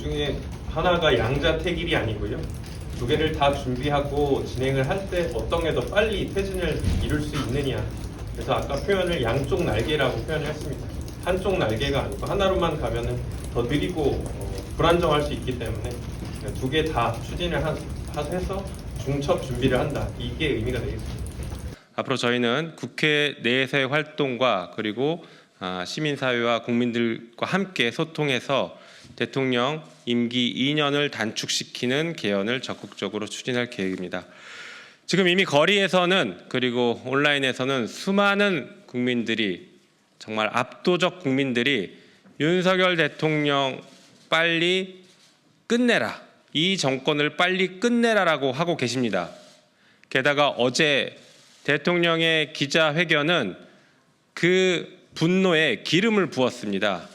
중에 하나가 양자택일이 아니고요. 두 개를 다 준비하고 진행을 할 때 어떤 게 더 빨리 퇴진을 이룰 수 있느냐. 그래서 아까 표현을 양쪽 날개라고 표현을 했습니다. 한쪽 날개가 아니고 하나로만 가면은 더 느리고 불안정할 수 있기 때문에 두 개 다 추진을 해서 중첩 준비를 한다. 이게 의미가 되겠습니다. 앞으로 저희는 국회 내에서의 활동과 그리고 시민사회와 국민들과 함께 소통해서 대통령 임기 2년을 단축시키는 개헌을 적극적으로 추진할 계획입니다. 지금 이미 거리에서는 그리고 온라인에서는 수많은 국민들이 정말 압도적 국민들이 윤석열 대통령 빨리 끝내라, 이 정권을 빨리 끝내라라고 하고 계십니다. 게다가 어제 대통령의 기자회견은 그 분노에 기름을 부었습니다.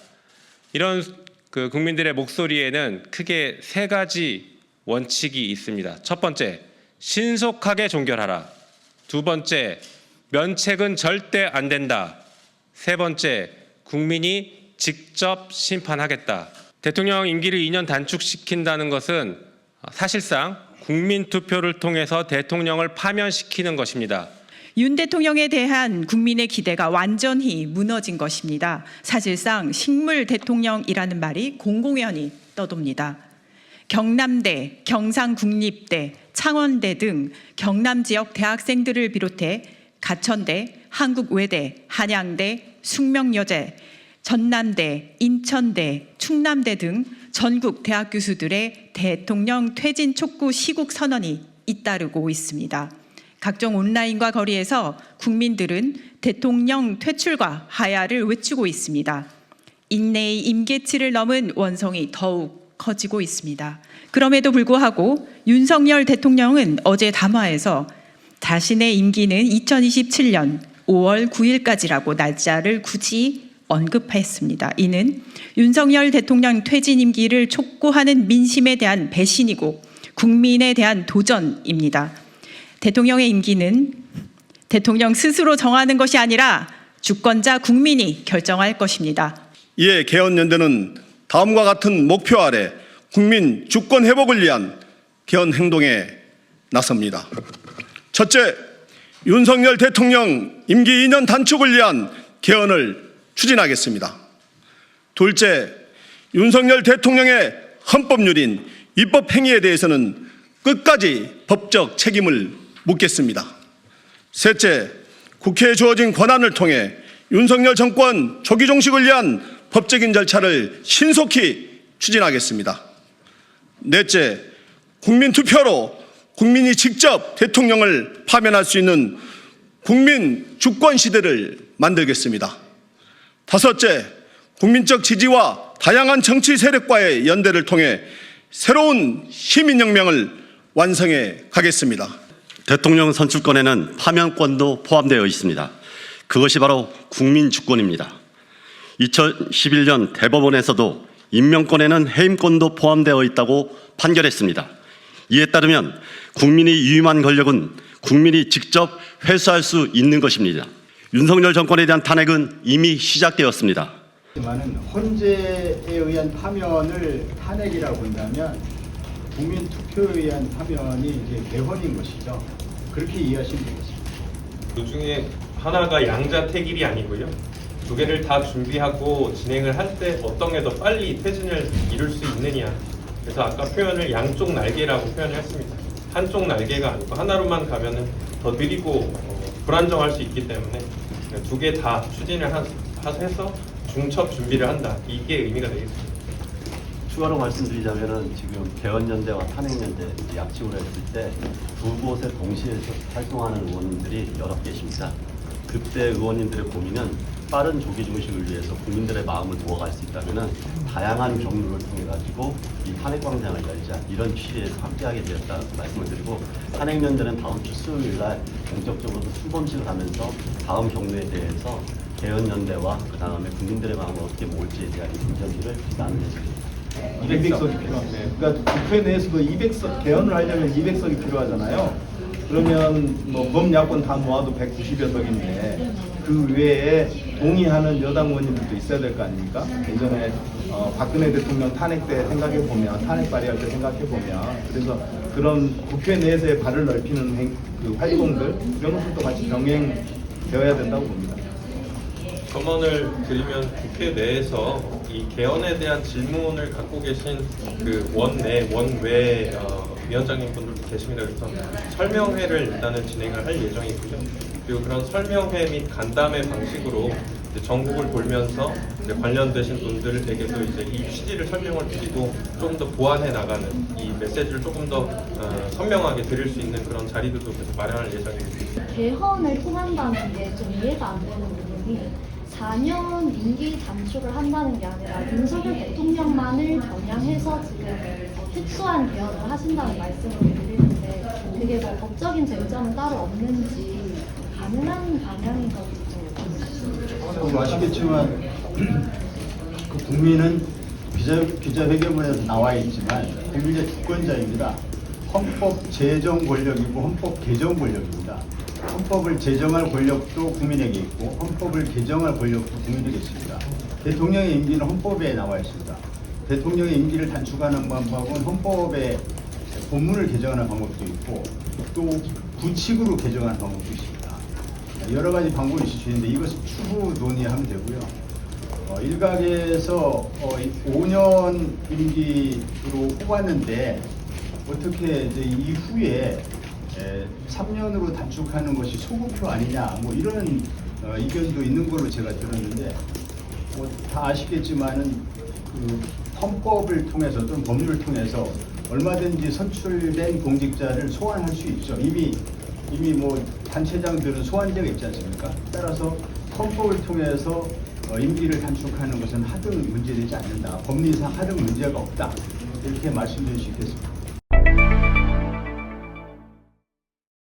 이런 국민들의 목소리에는 크게 세 가지 원칙이 있습니다. 첫 번째, 신속하게 종결하라. 두 번째, 면책은 절대 안 된다. 세 번째, 국민이 직접 심판하겠다. 대통령 임기를 2년 단축시킨다는 것은 사실상 국민투표를 통해서 대통령을 파면시키는 것입니다. 윤 대통령에 대한 국민의 기대가 완전히 무너진 것입니다. 사실상 식물 대통령이라는 말이 공공연히 떠돕니다. 경남대, 경상국립대, 창원대 등 경남 지역 대학생들을 비롯해 가천대, 한국외대, 한양대, 숙명여대, 전남대, 인천대, 충남대 등 전국 대학 교수들의 대통령 퇴진 촉구 시국 선언이 잇따르고 있습니다. 각종 온라인과 거리에서 국민들은 대통령 퇴출과 하야를 외치고 있습니다. 인내의 임계치를 넘은 원성이 더욱 커지고 있습니다. 그럼에도 불구하고 윤석열 대통령은 어제 담화에서 자신의 임기는 2027년 5월 9일까지라고 날짜를 굳이 언급했습니다. 이는 윤석열 대통령 퇴진 임기를 촉구하는 민심에 대한 배신이고 국민에 대한 도전입니다. 대통령의 임기는 대통령 스스로 정하는 것이 아니라 주권자 국민이 결정할 것입니다. 이에 개헌연대는 다음과 같은 목표 아래 국민 주권 회복을 위한 개헌 행동에 나섭니다. 첫째, 윤석열 대통령 임기 2년 단축을 위한 개헌을 추진하겠습니다. 둘째, 윤석열 대통령의 헌법률인 입법행위에 대해서는 끝까지 법적 책임을 묻겠습니다. 셋째, 국회에 주어진 권한을 통해 윤석열 정권 조기 종식을 위한 법적인 절차를 신속히 추진하겠습니다. 넷째, 국민투표로 국민이 직접 대통령을 파면할 수 있는 국민 주권 시대를 만들겠습니다. 다섯째, 국민적 지지와 다양한 정치 세력과의 연대를 통해 새로운 시민혁명을 완성해 가겠습니다. 대통령 선출권에는 파면권도 포함되어 있습니다. 그것이 바로 국민 주권입니다. 2011년 대법원에서도 임명권에는 해임권도 포함되어 있다고 판결했습니다. 이에 따르면 국민이 유임한 권력은 국민이 직접 회수할 수 있는 것입니다. 윤석열 정권에 대한 탄핵은 이미 시작되었습니다. 하지만은 헌재에 의한 파면을 탄핵이라고 본다면 국민 투표에 의한 파면이 이제 개헌인 것이죠. 그렇게 이해하시면 되겠습니다. 그 중에 하나가 양자택일이 아니고요. 두 개를 다 준비하고 진행을 할 때 어떤 게 더 빨리 퇴진을 이룰 수 있느냐. 그래서 아까 표현을 양쪽 날개라고 표현을 했습니다. 한쪽 날개가 아니고 하나로만 가면은 더 느리고 불안정할 수 있기 때문에 두 개 다 추진을 해서 중첩 준비를 한다. 이게 의미가 되겠습니다. 추가로 말씀드리자면은 지금 개헌연대와 탄핵연대 약식으로 했을 때 두 곳에 동시에 활동하는 의원님들이 여러 계십니다. 그때 의원님들의 고민은 빠른 조기 종식을 위해서 국민들의 마음을 모아갈 수 있다면은 다양한 경로를 통해 가지고 이 탄핵 광장을 열자 이런 취지에서 함께하게 되었다는 말씀을 드리고 탄핵연대는 다음 주 수요일 날 본격적으로 출범식을 하면서 다음 경로에 대해서 개헌연대와 그 다음에 국민들의 마음을 어떻게 모을지에 대한 문제를 나누는 것입니다. 200석이 필요한데, 그러니까 국회 내에서도 200석 개헌을 하려면 200석이 필요하잖아요. 그러면 뭐 범야권 다 모아도 190여 석인데 그 외에 동의하는 여당 의원님들도 있어야 될 거 아닙니까? 예전에 박근혜 대통령 탄핵 때 생각해 보면, 탄핵 발의할 때 생각해 보면, 그래서 그런 국회 내에서의 발을 넓히는 그 활동들 이런 것들도 같이 병행되어야 된다고 봅니다. 검언을 드리면 국회 내에서 이 개헌에 대한 질문을 갖고 계신 그 원내, 원외 위원장님 분들도 계십니다. 그래서 설명회를 일단은 진행을 할 예정이고요. 그리고 그런 설명회 및 간담회 방식으로 이제 전국을 돌면서 이제 관련되신 분들에게도 이제 이 취지를 설명을 드리고 조금 더 보완해 나가는 이 메시지를 조금 더 선명하게 드릴 수 있는 그런 자리들도 계속 마련할 예정입니다. 개헌을 통한다는 게 좀 이해가 안 되는 부분이 4년 임기 단축을 한다는 게 아니라 윤석열 대통령만을 겨냥해서 지금 특수한 개헌을 하신다는 말씀을 드리는데 그게 뭐 법적인 쟁점은 따로 없는지 가능한 방향인 건지 좀 아시겠지만 그 국민은 기자회견문에서 나와 있지만 국민의 주권자입니다. 헌법 제정 권력이고 헌법 개정 권력입니다. 헌법을 제정할 권력도 국민에게 있고 헌법을 개정할 권력도 국민에게 있습니다. 대통령의 임기는 헌법에 나와 있습니다. 대통령의 임기를 단축하는 방법은 헌법의 본문을 개정하는 방법도 있고 또 구칙으로 개정하는 방법도 있습니다. 여러 가지 방법이 있을 수 있는데 이것을 추후 논의하면 되고요. 일각에서 5년 임기로 뽑았는데 어떻게 이제 이후에 3년으로 단축하는 것이 소급표 아니냐 뭐 이런 의견도 있는 걸로 제가 들었는데 다 아시겠지만은 그 헌법을 통해서 또는 법률을 통해서 얼마든지 선출된 공직자를 소환할 수 있죠. 이미 뭐 단체장들은 소환제가 있지 않습니까? 따라서 헌법을 통해서 임기를 단축하는 것은 하등 문제되지 않는다. 법리상 하등 문제가 없다. 이렇게 말씀드릴 수 있겠습니다.